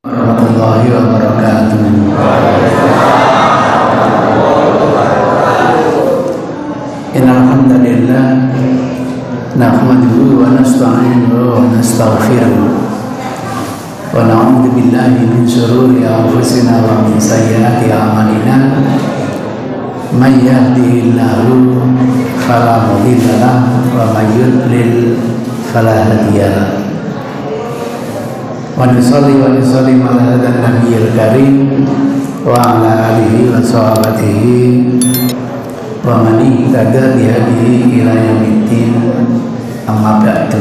warahmatullahi wabarakatuh. Innal hamdalillah nahmaduhu wa nasta'inuhu wa nastaghfiruh wa na'udzu billahi min shururi anfusina wa min sayyiati a'malina. May yahdihillahu fala mudilla lahu wa may yudlil fala hadiya lahu. Wa nusalli wa nusallim ala nabiyil karim wa ala alihi wa sahbihi wa man ihtada bi hadihi ila yaumiddin. Amma ba'du.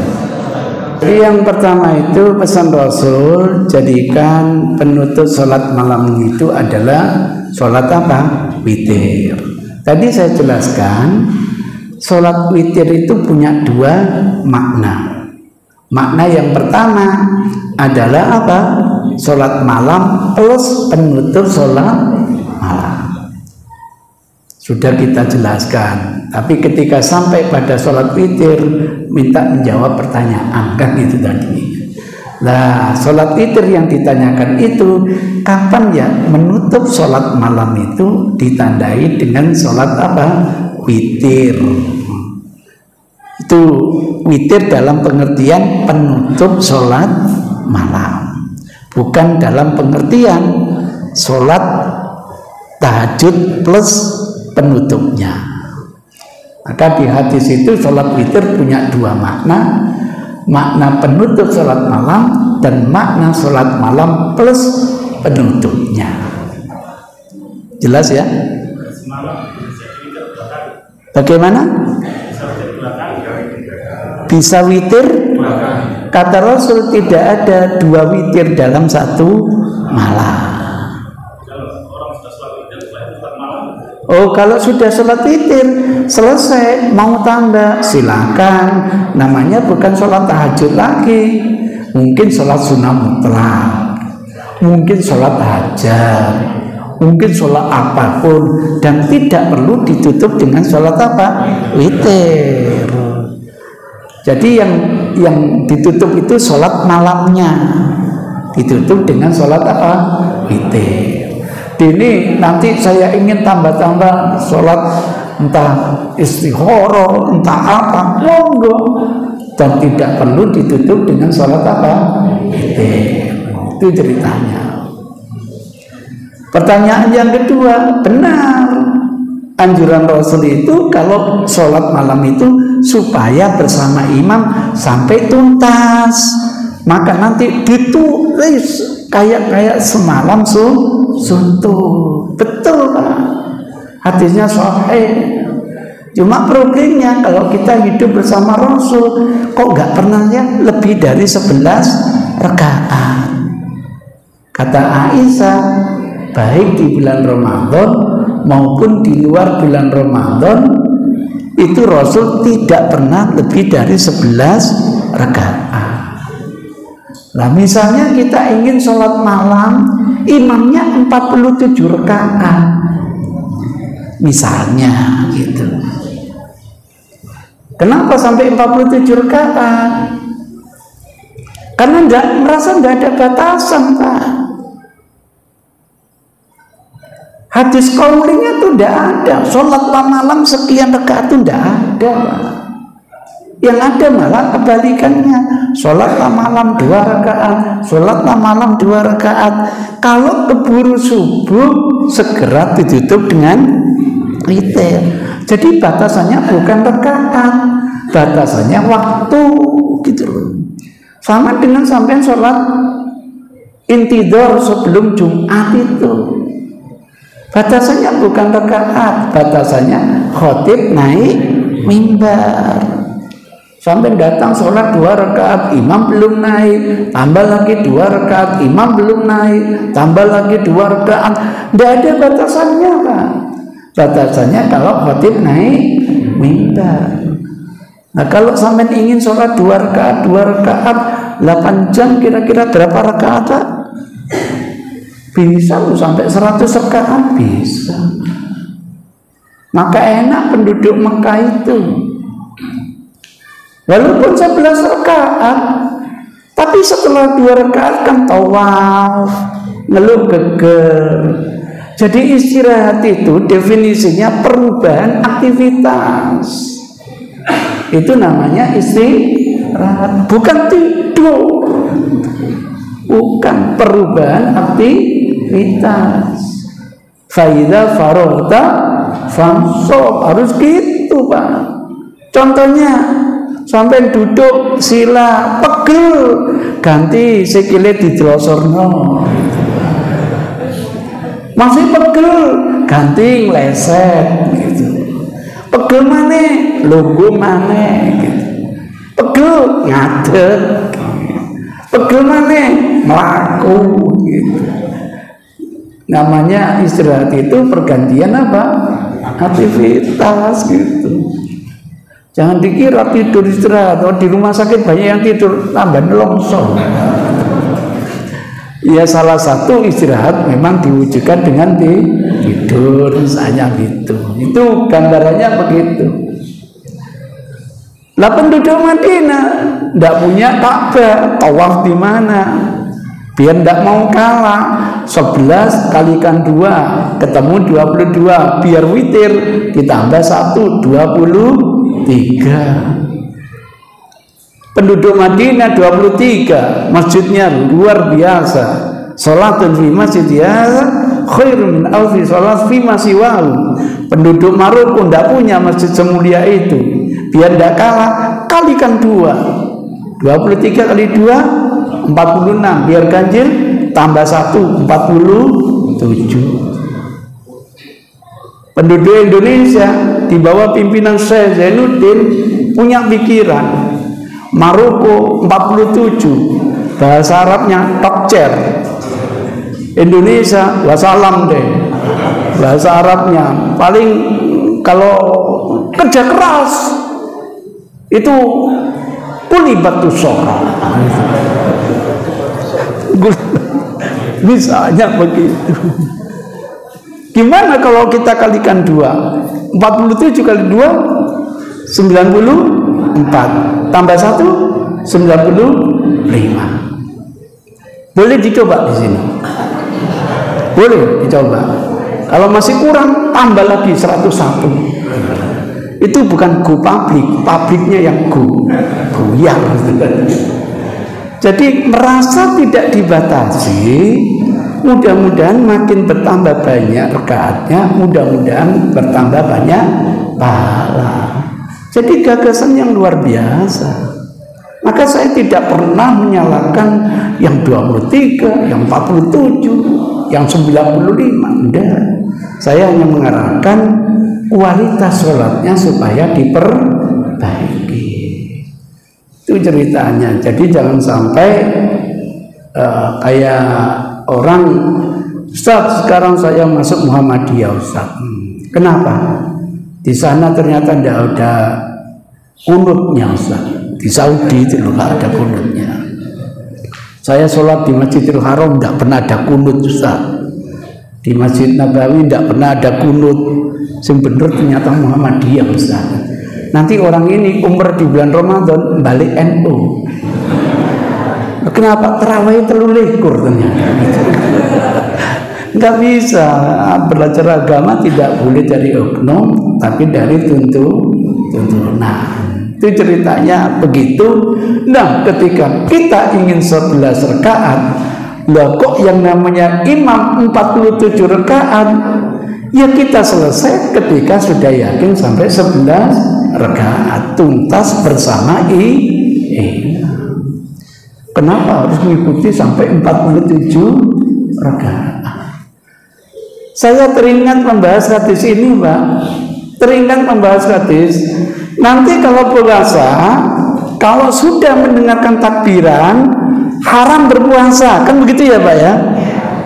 Yang pertama itu pesan Rasul, jadikan penutup sholat malam itu adalah sholat apa? Witir. Tadi saya jelaskan sholat witir itu punya dua makna. Makna yang pertama adalah apa? Sholat malam plus penutup sholat malam. Sudah kita jelaskan. Tapi ketika sampai pada sholat witir, minta menjawab pertanyaan, kan itu tadi. Nah, sholat witir yang ditanyakan itu kapan ya menutup sholat malam itu ditandai dengan sholat apa? Witir. Itu witir dalam pengertian penutup sholat malam, bukan dalam pengertian sholat tahajud plus penutupnya. Maka di hadis itu sholat witir punya dua makna, makna penutup sholat malam dan makna sholat malam plus penutupnya. Jelas ya? Bagaimana? Bisa witir? Kata Rasul tidak ada dua witir dalam satu malam. Oh, kalau sudah sholat witir selesai, mau tambah silakan. Namanya bukan sholat tahajud lagi. Mungkin sholat sunnah mutlak, mungkin sholat hajat, mungkin sholat apapun, dan tidak perlu ditutup dengan sholat apa? Witir. Jadi yang ditutup itu sholat malamnya, ditutup dengan sholat apa? Witir. Ini nanti saya ingin tambah-tambah sholat entah istikharah, entah apa, monggo. Dan tidak perlu ditutup dengan sholat apa? Witir. Itu ceritanya. Pertanyaan yang kedua, benar. Anjuran Rasul itu kalau sholat malam itu supaya bersama imam sampai tuntas. Maka nanti ditulis kayak semalam suntuk. Betul Pak, hadisnya sahih. Cuma problemnya kalau kita hidup bersama Rasul, kok nggak pernah ya lebih dari 11 rakaat. Kata Aisyah, baik di bulan Ramadan maupun di luar bulan Ramadan, itu Rasul tidak pernah lebih dari 11 rakaat. Nah, misalnya kita ingin sholat malam, imamnya 47 rakaat, misalnya gitu. Kenapa sampai 47 rakaat? Karena merasa nggak ada batasan, Pak. Hadis kaulinya tuh tidak ada. Sholat malam sekian rakaat tuh tidak ada, Pak. Yang ada malah kebalikannya. Sholat malam 2 rakaat, sholat malam 2 rakaat. Kalau keburu subuh, segera ditutup dengan witir. Jadi batasannya bukan rakaat, batasannya waktu, gitu loh. Sama dengan sampai sholat intidhar sebelum Jumat itu. Batasannya bukan rakaat, batasannya khotib naik mimbar. Sampai datang sholat 2 rakaat, imam belum naik, tambah lagi 2 rakaat, imam belum naik, tambah lagi 2 rakaat. Tidak ada batasannya, Pak. Batasannya kalau khotib naik mimbar. Nah, kalau sampai ingin sholat 2 rakaat, 8 jam, kira-kira berapa rakaat, Pak? Bisa sampai 100 rakaat, bisa. Maka enak penduduk Mekah itu. Walaupun 11 rakaat, Tapi setelah 2 rakaat kan tawaf, ngeluh geger. Jadi istirahat itu definisinya perubahan aktivitas. Itu namanya istirahat, bukan tidur. Bukan, perubahan aktivitas. Faidza faragta fansab, harus gitu Pak. Contohnya sampai duduk sila pegel, ganti sikile didlosorno. Masih pegel, ganti ngleset gitu. Pegel maneh, lungguh maneh gitu. Pegel ngadeg. Pegel maneh mlaku gitu. Namanya istirahat itu pergantian apa? Aktivitas gitu. Jangan dikira tidur istirahat. Oh, di rumah sakit banyak yang tidur tambah longsor. Ya salah satu istirahat memang diwujudkan dengan tidur, misalnya gitu. Itu gambarannya begitu. Lah penduduk Madinah tidak punya Ka'bah, tawaf di mana? Biar tidak mau kalah, 11 kalikan 2 ketemu 22, biar witir ditambah 1 23. Penduduk Madinah 23, masjidnya luar biasa. Salatun fi masjid hadza khairun min alfi salat fi ma siwahu. Penduduk Maroko tidak punya masjid semulia itu. Biar tidak kalah, kalikan 2. 23 kali 2 46, biar ganjil tambah 1 47. Penduduk Indonesia di bawah pimpinan Syekh Zainuddin punya pikiran. Maroko 47, bahasa Arabnya tokcer. Indonesia wasalam deh, bahasa Arabnya paling kalau kerja keras itu kulibatus shoka. Misalnya begitu. Gimana kalau kita kalikan 2? 47 kali 2 94, tambah 1 95. Boleh dicoba di sini. Boleh dicoba. Kalau masih kurang, tambah lagi 101. Itu bukan go publik, pabriknya yang goyang. Jadi merasa tidak dibatasi, mudah-mudahan makin bertambah banyak rakaatnya, mudah-mudahan bertambah banyak pahala. Jadi gagasan yang luar biasa. Maka saya tidak pernah menyalahkan yang 23, yang 47, yang 95. Enggak. Saya hanya mengarahkan kualitas sholatnya supaya diperbaiki. Itu ceritanya. Jadi jangan sampai kayak orang, Ustaz sekarang saya masuk Muhammadiyah Ustaz. Kenapa? Di sana ternyata tidak ada kunutnya Ustaz. Di Saudi itu nggak ada kunutnya. Saya sholat di Masjidil Haram tidak pernah ada kunut Ustaz. Di Masjid Nabawi tidak pernah ada kunut. Yang benar ternyata Muhammadiyah Ustaz. Nanti orang ini umrah di bulan Ramadan balik NU. Kenapa? Terawih terlulikur ternyata. Nggak bisa. Belajar agama tidak boleh dari oknum, tapi dari tuntunan. Itu ceritanya begitu. Nah, ketika kita ingin 11 rakaat, lah kok yang namanya imam 47 rakaat, ya kita selesai ketika sudah yakin sampai 11 rakaat tuntas bersama imam. Kenapa harus mengikuti sampai 47 rakaat? Saya teringat membahas hadis ini, Pak. Teringat membahas hadis. Nanti kalau puasa, kalau sudah mendengarkan takbiran, haram berpuasa, kan begitu ya Pak ya?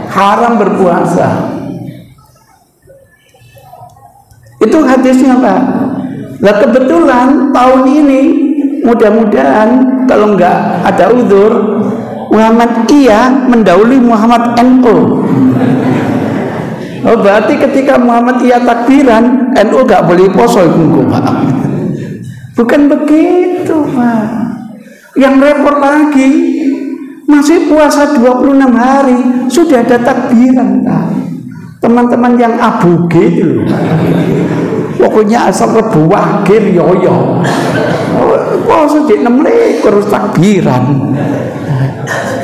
Haram berpuasa. Itu hadisnya Pak. Nah kebetulan tahun ini, mudah-mudahan kalau nggak ada udzur, Muhammadiyah mendahului Muhammad NU. Oh berarti ketika Muhammadiyah takbiran, NU nggak boleh poso itu Pak. Bukan begitu Pak. Yang repot lagi, Masih puasa 26 hari sudah ada takbiran, Pak. Teman-teman yang aboge itu loh. Pokoknya asal Rebo Wage yoyo. Puasa di 6 terus takbiran.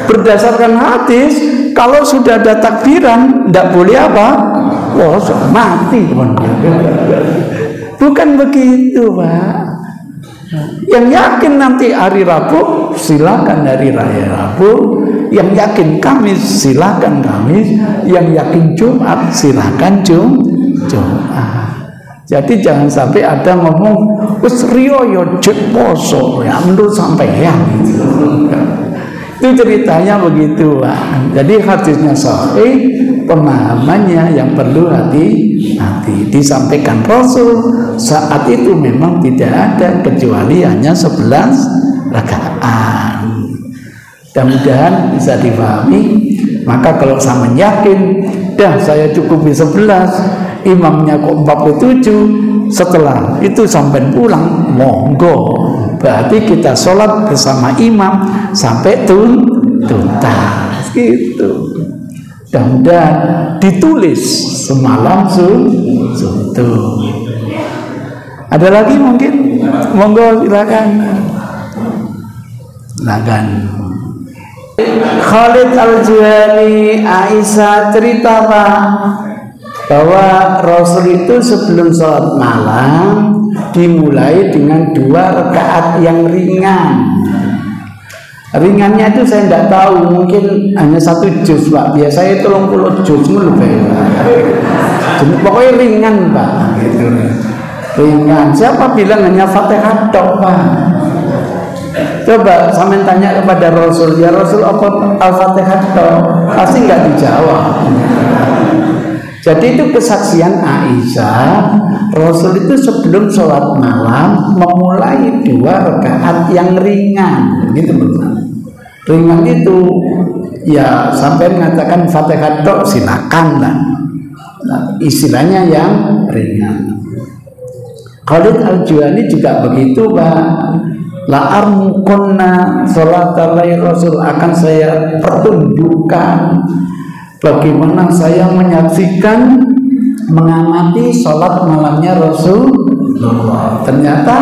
Berdasarkan hadis, kalau sudah ada takbiran tidak boleh apa? Puasa mati. Bukan begitu, Pak. Yang yakin nanti hari Rabu, silakan hari raya Rabu. Yang yakin Kamis, silakan Kamis. Yang yakin Jumat, silakan Jumat. Jadi jangan sampai ada ngomong wis riyo yo jek poso ya menurut sampeyan. Itu ceritanya begitu, Pak. Jadi hadisnya sahih, pemahamannya yang perlu hati-hati. Disampaikan Rasul saat itu memang tidak ada kecuali hanya 11 rakaat. Mudah-mudahan bisa dipahami. Maka kalau sama yakin, dah saya cukupi 11, imamnya kok 47, setelah itu sampai pulang, monggo. Berarti kita sholat bersama imam sampai tuntas gitu. Mudah-mudahan ditulis semalam suntuk. Ada lagi mungkin? Monggo silakan. Silakan. Khalid Al-Juhani, Aisyah cerita Pak, bahwa Rasul itu sebelum sholat malam dimulai dengan 2 rakaat yang ringan. Ringannya itu saya tidak tahu, mungkin hanya 1 juz, Pak. Biasanya 30 juz lebih. Pokoknya ringan, Pak. Gitu. Ringan. Siapa bilang hanya Fatihah tok, Pak? Coba sampean tanya kepada Rasul, ya Rasul apa Al-Fatihah tok? Pasti nggak dijawab. Jadi itu kesaksian Aisyah, Rasul itu sebelum sholat malam memulai 2 rakaat yang ringan, gitu betul. Ringan itu ya sampai mengatakan Fatihah tok silakan lah. Nah, istilahnya yang ringan. Khalid Al-Juhani juga begitu, Pak. La armukunna sholatalai Rasul, akan saya pertunjukkan bagaimana saya menyaksikan, mengamati sholat malamnya Rasulullah. Ternyata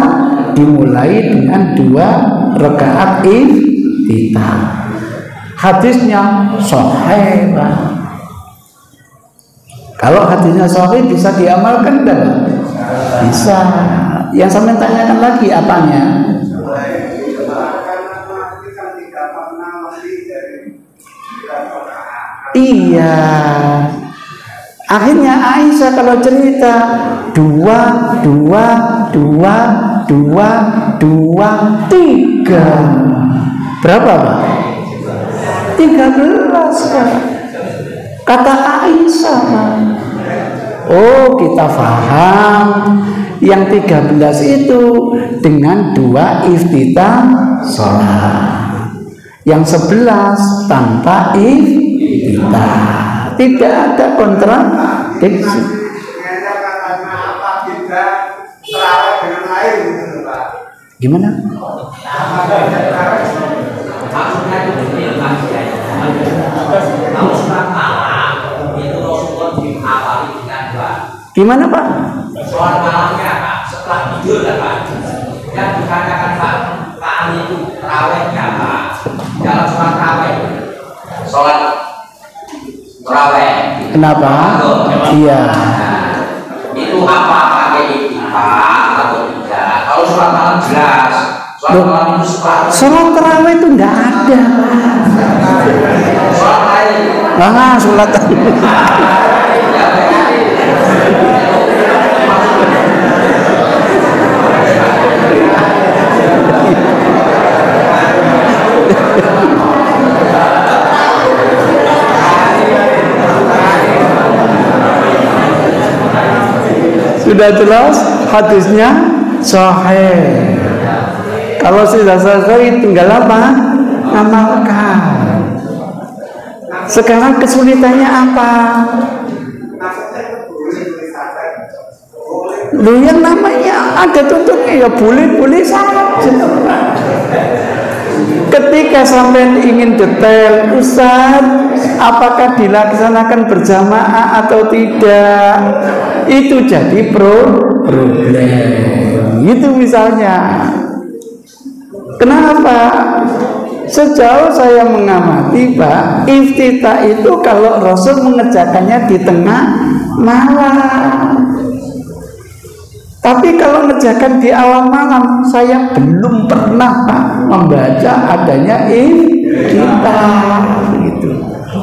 dimulai dengan 2 rakaat iftitah. Hadisnya sahih, Pak. Kalau hadisnya sahih bisa diamalkan dan bisa. Yang saya tanyakan lagi apanya? Iya. Akhirnya Aisyah kalau cerita 2, 2, 2, 2, 2, 3. Berapa, Pak? 13, Pak. Kata Aisyah, Pak. Oh, kita paham. Yang 13 itu dengan 2 iftitah sholat. Yang 11 tanpa iftitah. Tidak ada kontradiksi. Gimana? Gimana, Pak? Sholat malamnya, Pak, setelah tidur ya, Pak. Yang dikatakan Pak Ali itu terawihnya, Pak. Dalam sholat terawih. Sholat terawih. Kenapa? Iya. Itu apa? Pakai ikhtifah atau tidak? Kalau sholat malam jelas. Sholat malam itu sholat terawih itu enggak ada. Sholat lain. Nah, sholat sudah jelas hadisnya sahih. Kalau sudah sahih tinggal apa? Amalkan. Sekarang kesulitannya apa? Lu yang namanya ada tuntutnya ya boleh-boleh saja. Ketika sampai ingin detail, Ustaz, apakah dilaksanakan berjamaah atau tidak, itu jadi problem. Itu misalnya. Kenapa? Sejauh saya mengamati, Pak, iftitah itu kalau Rasul mengerjakannya di tengah malam. Tapi kalau mengerjakan di awal malam, saya belum pernah, Pak, membaca adanya iftitah gitu.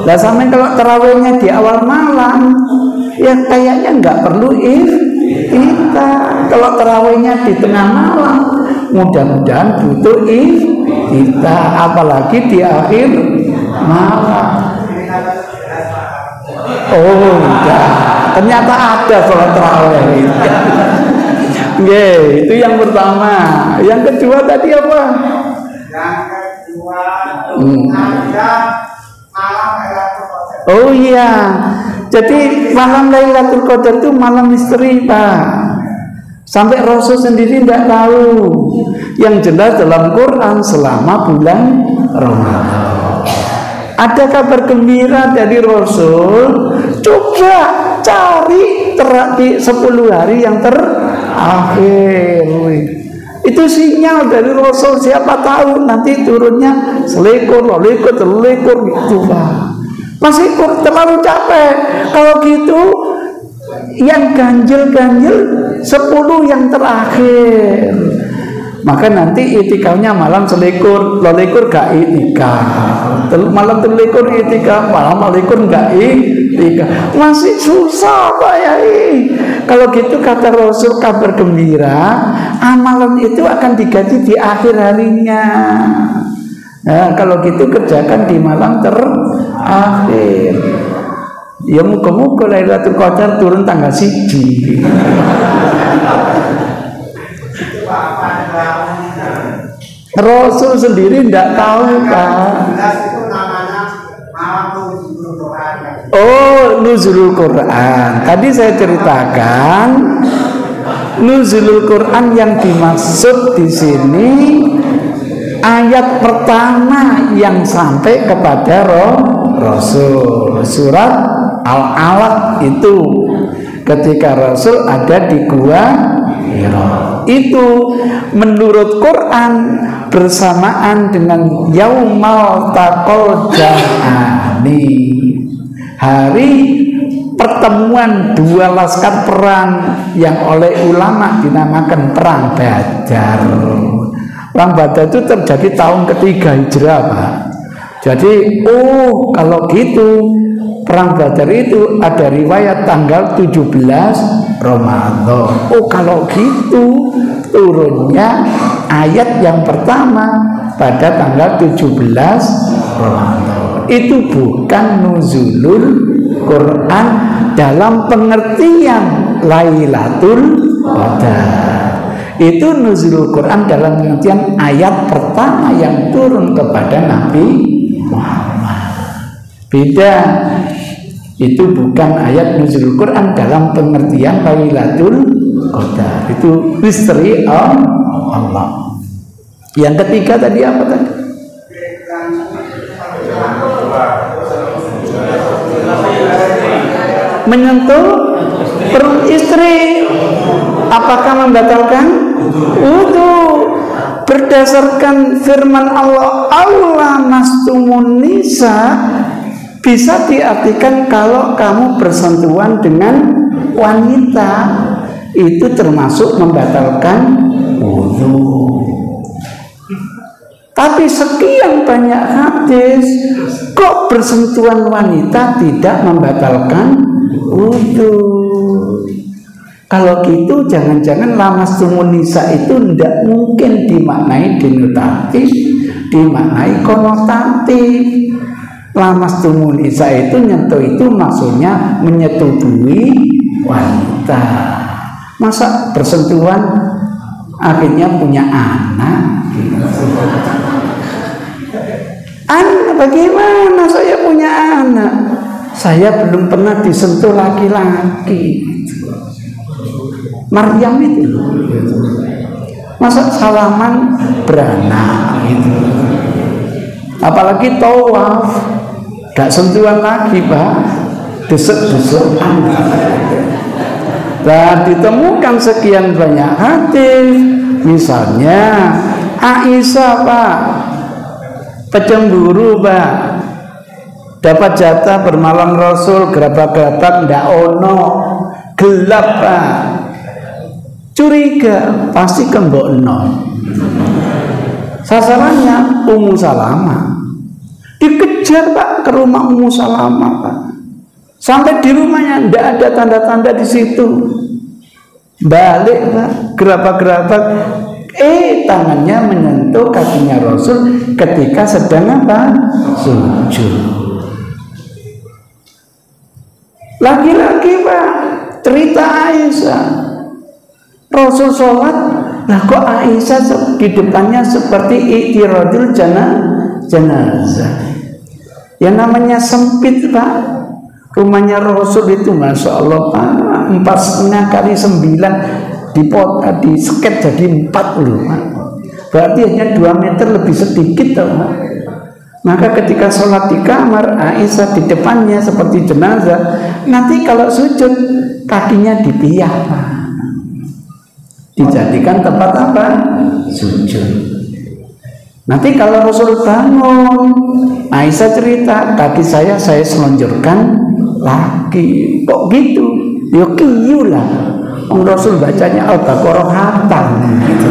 Nah, sampai kalau tarawihnya di awal malam, ya kayaknya nggak perlu iftitah. Kalau tarawihnya di tengah malam, mudah-mudahan butuh iftitah, apalagi di akhir malam. Oh, enggak. Ternyata ada sholat tarawih. Oke, itu yang pertama. Yang kedua tadi apa? Yang kedua ada malam Lailatul Qadar. Oh iya. Jadi malam Lailatul Qadar itu malam misteri, Pak. Sampai Rasul sendiri tidak tahu. Yang jelas dalam Quran selama bulan Ramadan ada kabar gembira dari Rasul. Coba cari di 10 hari yang terakhir. Itu sinyal dari Rasul. Siapa tahu nanti turunnya selikur gitu, Pak. Masih terlalu capek. Kalau gitu yang ganjil 10 yang terakhir. Maka nanti itikafnya malam selikur, lolikur gak itikaf, malam terlikur itikaf, malam malikur gak itikaf. Masih susah, Pak Yai. Kalau gitu kata Rasul kabar gembira, amalan itu akan diganti di akhir harinya. Nah, kalau gitu kerjakan di malam terakhir. Ya muka-muka Lailatul Qadar turun tanggal 1. Rasul sendiri tidak tahu, Pak. Itu namanya malam nuzulul Quran. Oh, nuzulul Quran. Tadi saya ceritakan nuzulul Quran yang dimaksud di sini ayat pertama yang sampai kepada Rasul. Surat Al-Alaq itu ketika Rasul ada di Gua Hira. Itu menurut Quran bersamaan dengan Yaumal Taqal Jam'ani, hari pertemuan dua laskar perang yang oleh ulama dinamakan perang Badar. Perang Badar itu terjadi tahun ketiga Hijrah, Pak. Jadi, kalau gitu perang Badar itu ada riwayat tanggal 17 Ramadan. Kalau gitu turunnya ayat yang pertama pada tanggal 17 Ramadan. Itu bukan nuzulul Quran dalam pengertian Lailatul Qadar. Itu nuzulul Quran dalam pengertian ayat pertama yang turun kepada Nabi Muhammad. Beda. Itu bukan ayat nuzulul Quran dalam pengertian Lailatul Qadar. Itu misteri Allah. Yang ketiga tadi apa tadi? Menyentuh perut istri. Apakah membatalkan wudu? Berdasarkan firman Allah, aula mastumun nisa, bisa diartikan kalau kamu bersentuhan dengan wanita itu termasuk membatalkan wudu. Tapi sekian banyak hadis kok bersentuhan wanita tidak membatalkan wudu. Kalau gitu jangan-jangan lamastumun nisa itu tidak mungkin dimaknai denotatif, dimaknai konotatif. Lamastumun nisa itu nyentuh itu maksudnya menyetubuhi wanita. Masa bersentuhan akhirnya punya anak? Bagaimana saya punya anak? Saya belum pernah disentuh laki-laki. Maryam itu masa salaman beranak gitu. Apalagi tawaf, gak sentuhan lagi Pak, desek-desekan. Dan ditemukan sekian banyak hadis, misalnya Aisyah Pak, pecemburu Pak, dapat jatah bermalam Rasul, gerabak-gerabak ndak ono, gelap Pak, curiga pasti kembokno. Sasarannya Ummu Salamah, dikejar Pak ke rumah Ummu Salamah Pak, sampai di rumahnya ndak ada tanda-tanda di situ. Balik Pak, gerabak-gerabak, tangannya menyentuh kakinya Rasul ketika sedang apa? Sujud. Lagi-lagi Pak, cerita Aisyah, Rasul sholat, lah kok Aisyah di depannya seperti i'tiradul jenazah. Yang namanya sempit Pak. Rumahnya Rasul itu Masya Allah Pak, 4,5 x 9 di sket jadi 4 loh Pak. Berarti hanya 2 meter lebih sedikit Pak. Maka ketika sholat di kamar, Aisyah di depannya seperti jenazah. Nanti kalau sujud, kakinya dipiah Pak, dijadikan tempat apa? Sujud. Nanti kalau Rasul bangun, Aisyah cerita, kaki saya selonjorkan lagi. Kok gitu? Ya kiyu lah, Rasul bacanya Al-Baqarah hatam gitu.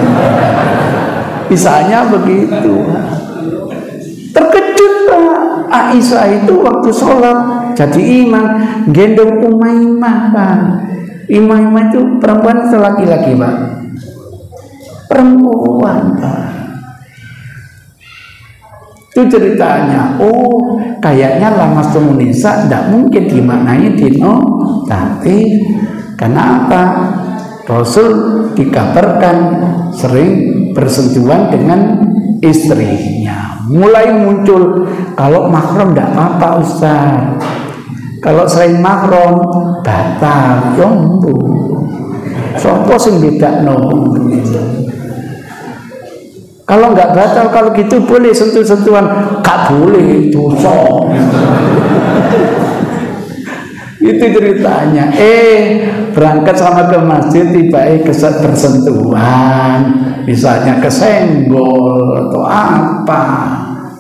Misalnya begitu. Terkejut Pak, Aisyah itu waktu sholat jadi imam gendong Umaymah Pak. Umaymah itu perempuan atau laki-laki Pak? Perempuan Pak. Itu ceritanya. Oh, kayaknya lamastum nisa tidak mungkin dimaknai dinotatif. Karena apa? Rasul dikabarkan sering bersentuhan dengan istrinya. Mulai muncul, kalau mahram tidak apa-apa Ustaz, kalau selain mahram batal. Yombu sopo sing bedakno. Kalau nggak batal, kalau gitu boleh sentuh-sentuhan, gak boleh, dosa. Itu ceritanya. Berangkat sama ke masjid, tiba-tiba bersentuhan, misalnya kesenggol atau apa,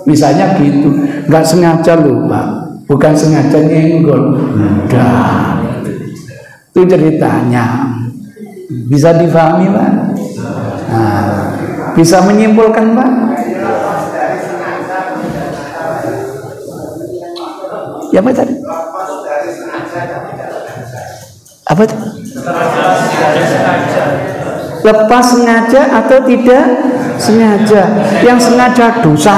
misalnya gitu. Nggak sengaja loh Pak, bukan sengaja nyenggol. Udah, itu ceritanya. Bisa difahami Pak? Nah, bisa menyimpulkan Pak? Ya Pak tadi? Apa itu? Lepas sengaja atau tidak sengaja? Yang sengaja dosa,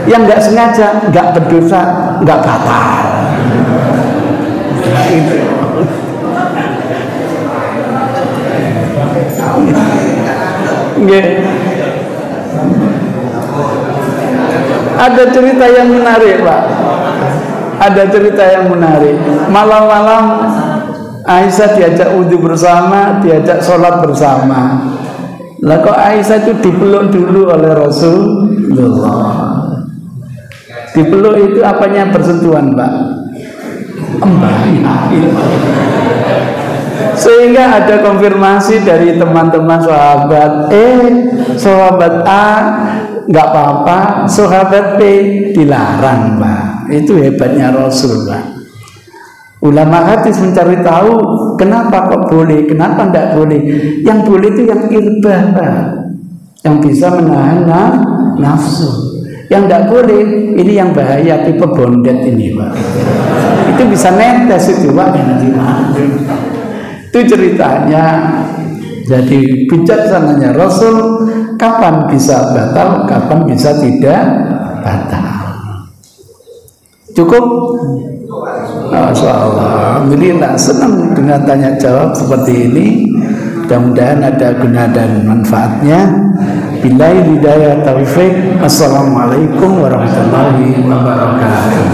yang nggak sengaja nggak berdosa, nggak batal. Nah, itu. Ada cerita yang menarik Pak. Ada cerita yang menarik. Malam-malam Aisyah diajak wudhu bersama, diajak sholat bersama. Lah kok Aisyah itu dipeluk dulu oleh Rasulullah. Dipeluk itu apanya bersentuhan Pak? Sehingga ada konfirmasi dari teman-teman sahabat, sahabat A nggak apa-apa, sahabat B dilarang Pak. Itu hebatnya Rasul Pak. Ulama hadis mencari tahu kenapa kok boleh, kenapa tidak boleh. Yang boleh itu yang irbah Pak, yang bisa menahan nafsu. Yang tidak boleh, ini yang bahaya, tipe bondet ini Pak. Itu bisa netes itu Pak. Itu ceritanya. Jadi bijaksananya Rasul, kapan bisa batal, kapan bisa tidak batal. Cukup? Alhamdulillah, senang dengan tanya jawab seperti ini. Mudah-mudahan ada guna dan manfaatnya. Billahi hidayah taufik. Assalamualaikum warahmatullahi wabarakatuh.